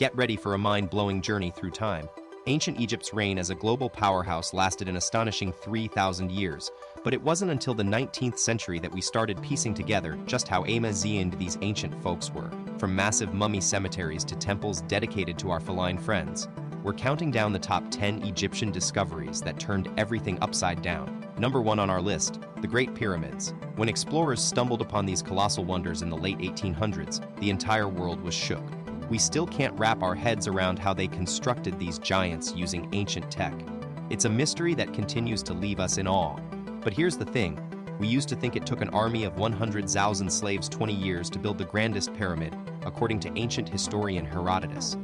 Get ready for a mind-blowing journey through time. Ancient Egypt's reign as a global powerhouse lasted an astonishing 3,000 years, but it wasn't until the 19th century that we started piecing together just how amazing these ancient folks were. From massive mummy cemeteries to temples dedicated to our feline friends, we're counting down the top 10 Egyptian discoveries that turned everything upside down. Number 1 on our list, the Great Pyramids. When explorers stumbled upon these colossal wonders in the late 1800s, the entire world was shook. We still can't wrap our heads around how they constructed these giants using ancient tech. It's a mystery that continues to leave us in awe. But here's the thing, we used to think it took an army of 100,000 slaves 20 years to build the grandest pyramid, according to ancient historian Herodotus.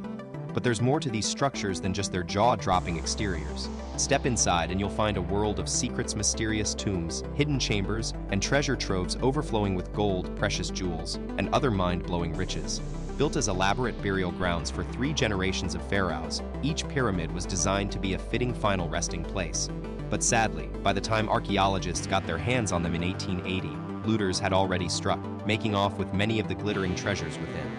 But there's more to these structures than just their jaw-dropping exteriors. Step inside and you'll find a world of secrets, mysterious tombs, hidden chambers, and treasure troves overflowing with gold, precious jewels, and other mind-blowing riches. Built as elaborate burial grounds for 3 generations of pharaohs, each pyramid was designed to be a fitting final resting place. But sadly, by the time archaeologists got their hands on them in 1880, looters had already struck, making off with many of the glittering treasures within.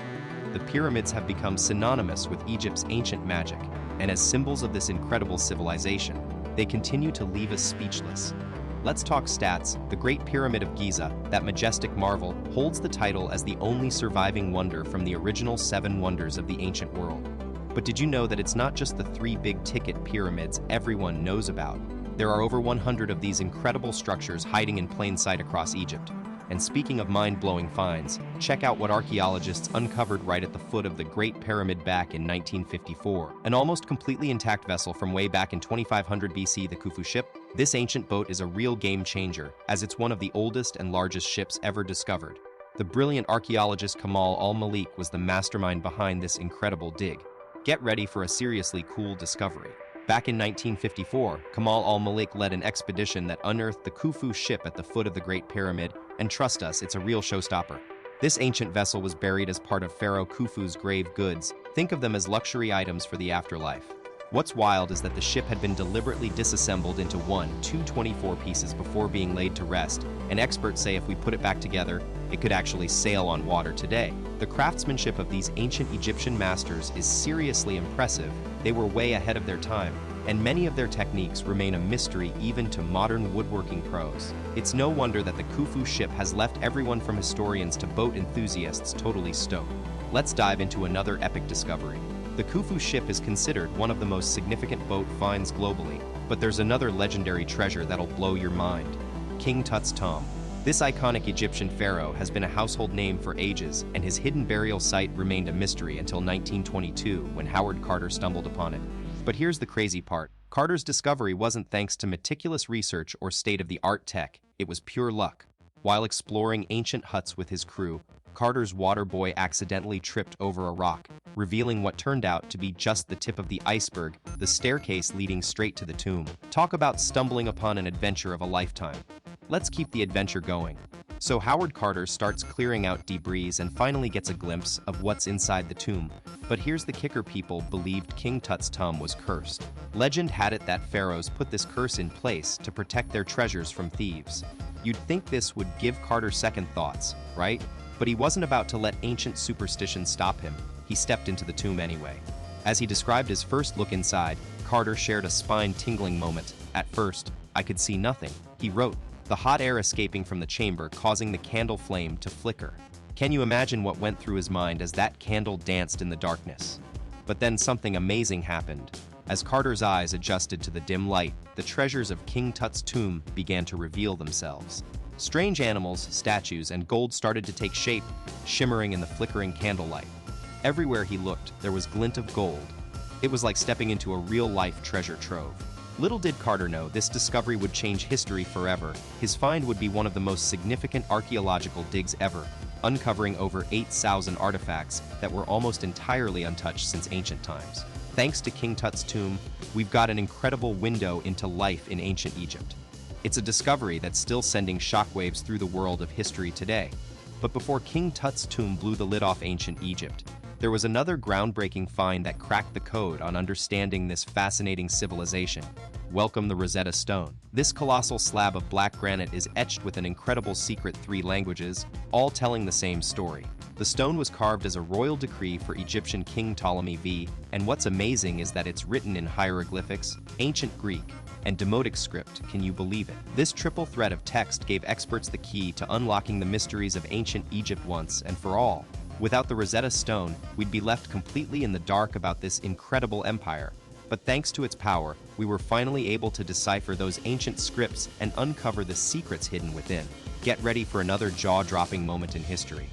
The pyramids have become synonymous with Egypt's ancient magic, and as symbols of this incredible civilization, they continue to leave us speechless. Let's talk stats. The Great Pyramid of Giza, that majestic marvel, holds the title as the only surviving wonder from the original 7 wonders of the ancient world. But did you know that it's not just the 3 big-ticket pyramids everyone knows about? There are over 100 of these incredible structures hiding in plain sight across Egypt. And speaking of mind-blowing finds, check out what archaeologists uncovered right at the foot of the Great Pyramid back in 1954. An almost completely intact vessel from way back in 2500 BC, the Khufu ship. This ancient boat is a real game changer, as it's one of the oldest and largest ships ever discovered. The brilliant archaeologist Kamal al-Malik was the mastermind behind this incredible dig. Get ready for a seriously cool discovery. Back in 1954, Kamal al-Malik led an expedition that unearthed the Khufu ship at the foot of the Great Pyramid, and trust us, it's a real showstopper. This ancient vessel was buried as part of Pharaoh Khufu's grave goods. Think of them as luxury items for the afterlife. What's wild is that the ship had been deliberately disassembled into 224 pieces before being laid to rest, and experts say if we put it back together, it could actually sail on water today. The craftsmanship of these ancient Egyptian masters is seriously impressive. They were way ahead of their time, and many of their techniques remain a mystery even to modern woodworking pros. It's no wonder that the Khufu ship has left everyone from historians to boat enthusiasts totally stoked. Let's dive into another epic discovery. The Khufu ship is considered one of the most significant boat finds globally, but there's another legendary treasure that'll blow your mind: King Tut's tomb. This iconic Egyptian pharaoh has been a household name for ages, and his hidden burial site remained a mystery until 1922 when Howard Carter stumbled upon it. But here's the crazy part. Carter's discovery wasn't thanks to meticulous research or state-of-the-art tech, it was pure luck. While exploring ancient huts with his crew, Carter's water boy accidentally tripped over a rock, revealing what turned out to be just the tip of the iceberg, the staircase leading straight to the tomb. Talk about stumbling upon an adventure of a lifetime. Let's keep the adventure going. So Howard Carter starts clearing out debris and finally gets a glimpse of what's inside the tomb. But here's the kicker: people believed King Tut's tomb was cursed. Legend had it that pharaohs put this curse in place to protect their treasures from thieves. You'd think this would give Carter second thoughts, right? But he wasn't about to let ancient superstition stop him. He stepped into the tomb anyway. As he described his first look inside, Carter shared a spine-tingling moment. "At first, I could see nothing," he wrote, the hot air escaping from the chamber causing the candle flame to flicker. Can you imagine what went through his mind as that candle danced in the darkness? But then something amazing happened. As Carter's eyes adjusted to the dim light, the treasures of King Tut's tomb began to reveal themselves. Strange animals, statues, and gold started to take shape, shimmering in the flickering candlelight. Everywhere he looked, there was glint of gold. It was like stepping into a real-life treasure trove. Little did Carter know this discovery would change history forever. His find would be one of the most significant archaeological digs ever, uncovering over 8,000 artifacts that were almost entirely untouched since ancient times. Thanks to King Tut's tomb, we've got an incredible window into life in ancient Egypt. It's a discovery that's still sending shockwaves through the world of history today. But before King Tut's tomb blew the lid off ancient Egypt, there was another groundbreaking find that cracked the code on understanding this fascinating civilization. Welcome the Rosetta Stone. This colossal slab of black granite is etched with an incredible secret 3 languages, all telling the same story. The stone was carved as a royal decree for Egyptian King Ptolemy V, and what's amazing is that it's written in hieroglyphics, ancient Greek, and Demotic script. Can you believe it? This triple thread of text gave experts the key to unlocking the mysteries of ancient Egypt once and for all. Without the Rosetta Stone, we'd be left completely in the dark about this incredible empire. But thanks to its power, we were finally able to decipher those ancient scripts and uncover the secrets hidden within. Get ready for another jaw-dropping moment in history.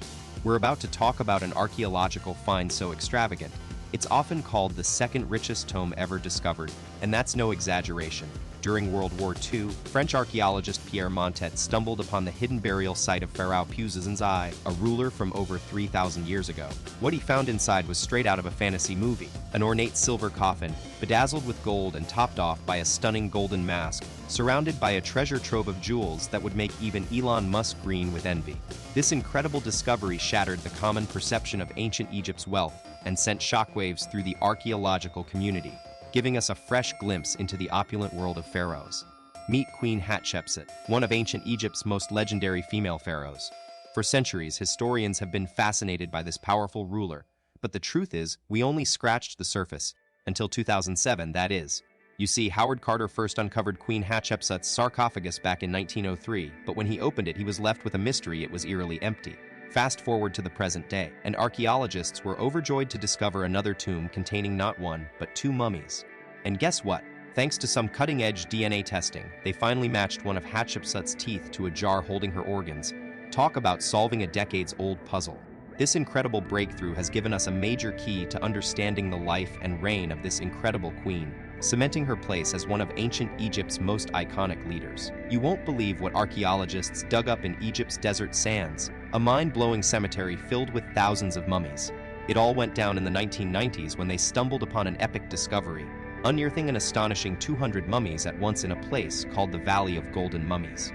We're about to talk about an archaeological find so extravagant, it's often called the second richest tomb ever discovered, and that's no exaggeration. During World War II, French archaeologist Pierre Montet stumbled upon the hidden burial site of Pharaoh Puzenzai, a ruler from over 3,000 years ago. What he found inside was straight out of a fantasy movie, an ornate silver coffin, bedazzled with gold and topped off by a stunning golden mask, surrounded by a treasure trove of jewels that would make even Elon Musk green with envy. This incredible discovery shattered the common perception of ancient Egypt's wealth and sent shockwaves through the archaeological community, giving us a fresh glimpse into the opulent world of pharaohs. Meet Queen Hatshepsut, one of ancient Egypt's most legendary female pharaohs. For centuries, historians have been fascinated by this powerful ruler, but the truth is, we only scratched the surface, until 2007, that is. You see, Howard Carter first uncovered Queen Hatshepsut's sarcophagus back in 1903, but when he opened it, he was left with a mystery. It was eerily empty. Fast forward to the present day, and archaeologists were overjoyed to discover another tomb containing not one, but two mummies. And guess what? Thanks to some cutting-edge DNA testing, they finally matched one of Hatshepsut's teeth to a jar holding her organs. Talk about solving a decades-old puzzle. This incredible breakthrough has given us a major key to understanding the life and reign of this incredible queen, cementing her place as one of ancient Egypt's most iconic leaders. You won't believe what archaeologists dug up in Egypt's desert sands, a mind-blowing cemetery filled with thousands of mummies. It all went down in the 1990s when they stumbled upon an epic discovery, unearthing an astonishing 200 mummies at once in a place called the Valley of Golden Mummies.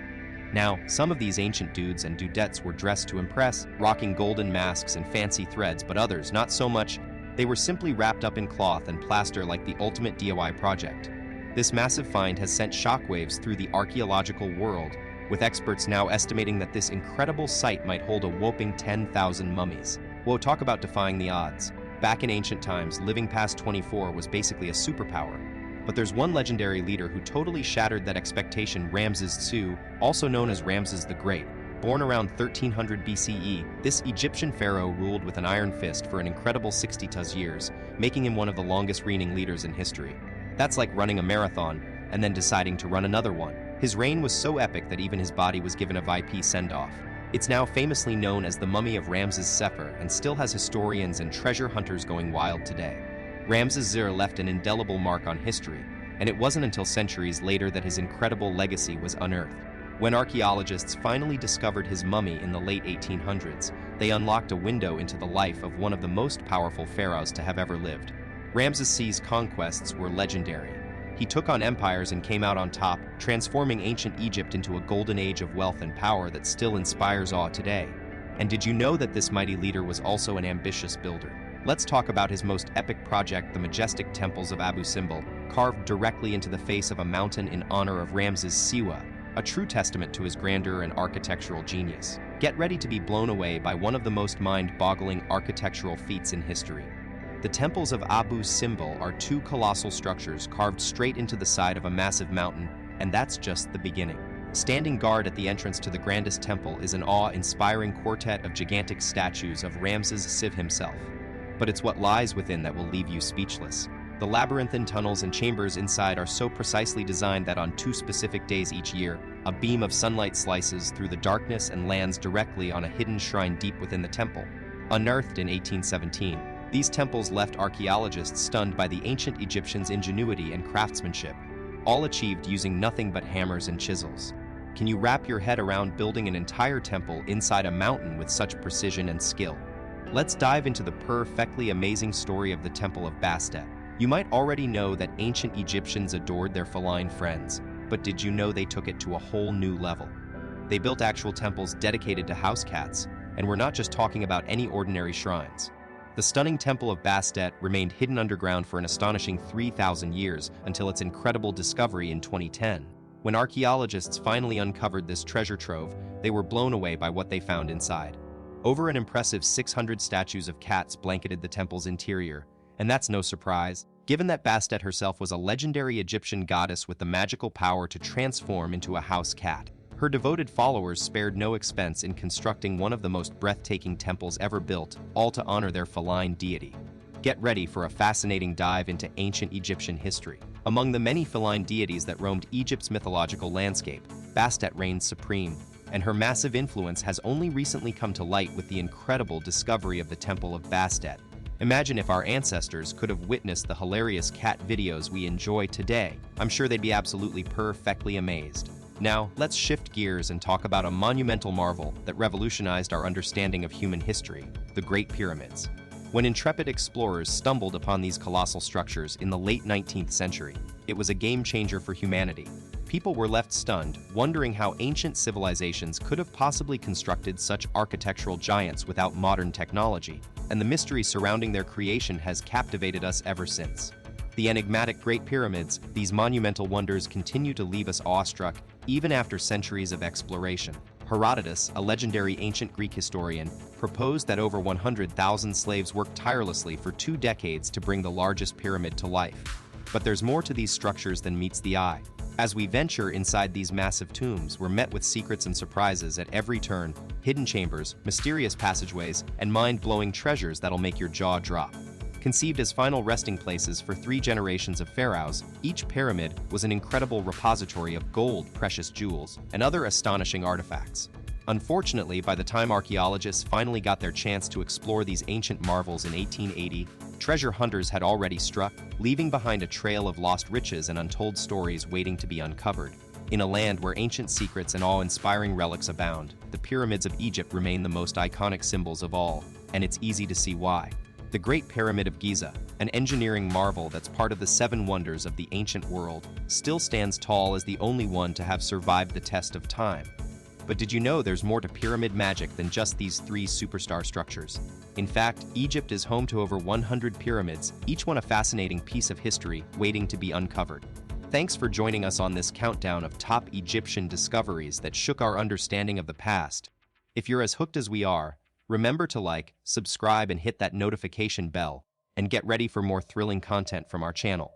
Now, some of these ancient dudes and dudettes were dressed to impress, rocking golden masks and fancy threads, but others, not so much. They were simply wrapped up in cloth and plaster like the ultimate DIY project. This massive find has sent shockwaves through the archaeological world, with experts now estimating that this incredible site might hold a whopping 10,000 mummies. Whoa, talk about defying the odds. Back in ancient times, living past 24 was basically a superpower. But there's one legendary leader who totally shattered that expectation: Ramses II, also known as Ramses the Great. Born around 1300 BCE, this Egyptian pharaoh ruled with an iron fist for an incredible 62 years, making him one of the longest reigning leaders in history. That's like running a marathon and then deciding to run another one. His reign was so epic that even his body was given a VIP send-off. It's now famously known as the mummy of Ramses Sefer and still has historians and treasure hunters going wild today. Ramses Zer left an indelible mark on history, and it wasn't until centuries later that his incredible legacy was unearthed. When archaeologists finally discovered his mummy in the late 1800s, they unlocked a window into the life of one of the most powerful pharaohs to have ever lived. Ramses' conquests were legendary. He took on empires and came out on top, transforming ancient Egypt into a golden age of wealth and power that still inspires awe today. And did you know that this mighty leader was also an ambitious builder? Let's talk about his most epic project, the majestic temples of Abu Simbel, carved directly into the face of a mountain in honor of Ramses Siwa, a true testament to his grandeur and architectural genius. Get ready to be blown away by one of the most mind-boggling architectural feats in history. The temples of Abu Simbel are two colossal structures carved straight into the side of a massive mountain, and that's just the beginning. Standing guard at the entrance to the grandest temple is an awe-inspiring quartet of gigantic statues of Ramses Siv himself. But it's what lies within that will leave you speechless. The labyrinthine tunnels and chambers inside are so precisely designed that on 2 specific days each year, a beam of sunlight slices through the darkness and lands directly on a hidden shrine deep within the temple. Unearthed in 1817, these temples left archaeologists stunned by the ancient Egyptians' ingenuity and craftsmanship, all achieved using nothing but hammers and chisels. Can you wrap your head around building an entire temple inside a mountain with such precision and skill? Let's dive into the perfectly amazing story of the Temple of Bastet. You might already know that ancient Egyptians adored their feline friends, but did you know they took it to a whole new level? They built actual temples dedicated to house cats, and we're not just talking about any ordinary shrines. The stunning Temple of Bastet remained hidden underground for an astonishing 3,000 years until its incredible discovery in 2010. When archaeologists finally uncovered this treasure trove, they were blown away by what they found inside. Over an impressive 600 statues of cats blanketed the temple's interior, and that's no surprise, given that Bastet herself was a legendary Egyptian goddess with the magical power to transform into a house cat. Her devoted followers spared no expense in constructing one of the most breathtaking temples ever built, all to honor their feline deity. Get ready for a fascinating dive into ancient Egyptian history. Among the many feline deities that roamed Egypt's mythological landscape, Bastet reigned supreme, and her massive influence has only recently come to light with the incredible discovery of the Temple of Bastet. Imagine if our ancestors could have witnessed the hilarious cat videos we enjoy today. I'm sure they'd be absolutely perfectly amazed. Now, let's shift gears and talk about a monumental marvel that revolutionized our understanding of human history, the Great Pyramids. When intrepid explorers stumbled upon these colossal structures in the late 19th century, it was a game-changer for humanity. People were left stunned, wondering how ancient civilizations could have possibly constructed such architectural giants without modern technology, and the mystery surrounding their creation has captivated us ever since. The enigmatic Great Pyramids, these monumental wonders continue to leave us awestruck even after centuries of exploration. Herodotus, a legendary ancient Greek historian, proposed that over 100,000 slaves worked tirelessly for 2 decades to bring the largest pyramid to life. But there's more to these structures than meets the eye. As we venture inside these massive tombs, we're met with secrets and surprises at every turn, hidden chambers, mysterious passageways, and mind-blowing treasures that'll make your jaw drop. Conceived as final resting places for 3 generations of pharaohs, each pyramid was an incredible repository of gold, precious jewels, and other astonishing artifacts. Unfortunately, by the time archaeologists finally got their chance to explore these ancient marvels in 1880, treasure hunters had already struck, leaving behind a trail of lost riches and untold stories waiting to be uncovered. In a land where ancient secrets and awe-inspiring relics abound, the pyramids of Egypt remain the most iconic symbols of all, and it's easy to see why. The Great Pyramid of Giza, an engineering marvel that's part of the 7 wonders of the ancient world, still stands tall as the only one to have survived the test of time. But did you know there's more to pyramid magic than just these 3 superstar structures? In fact, Egypt is home to over 100 pyramids, each one a fascinating piece of history waiting to be uncovered. Thanks for joining us on this countdown of top Egyptian discoveries that shook our understanding of the past. If you're as hooked as we are, remember to like, subscribe, and hit that notification bell, and get ready for more thrilling content from our channel.